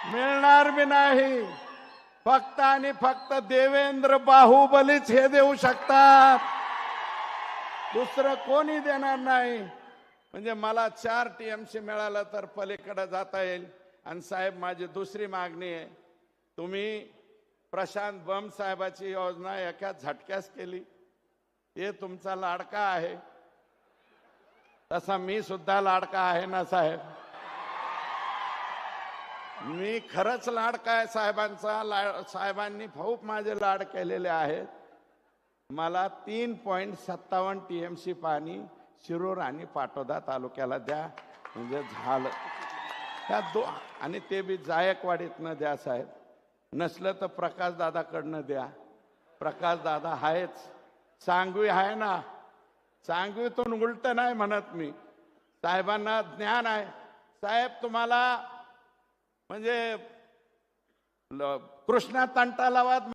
मिळणार बी नाही. फक्त आणि फक्त देवेंद्र बाहुबलीच हे देऊ शकतात, दुसरं कोणी देणार नाही. म्हणजे मला 4 TMC मिळालं तर पलीकडे जाता येईल. आणि साहेब, माझी दुसरी मागणी आहे, तुम्ही प्रशांत बम साहेबाची योजना एका झटक्यास केली. ते तुमचा लाडका आहे, तसा मी सुद्धा लाडका आहे ना साहेब. मी खरंच लाडका आहे साहेबांचा. साहेबांनी खूप माझे लाड केलेले आहेत. मला 3.57 TMC पाणी शिरूर आणि पाटोदा तालुक्याला द्या, म्हणजे झालं. त्या आणि ते बी जायकवाडीतनं द्या साहेब. नसलं तर प्रकाश दादाकडनं द्या. प्रकाश दादा आहेच, सांगवी आहे ना. सांगवीतून उलट नाही म्हणत मी, साहेबांना ज्ञान आहे. साहेब, तुम्हाला म्हणजे कृष्णा तंटालावाद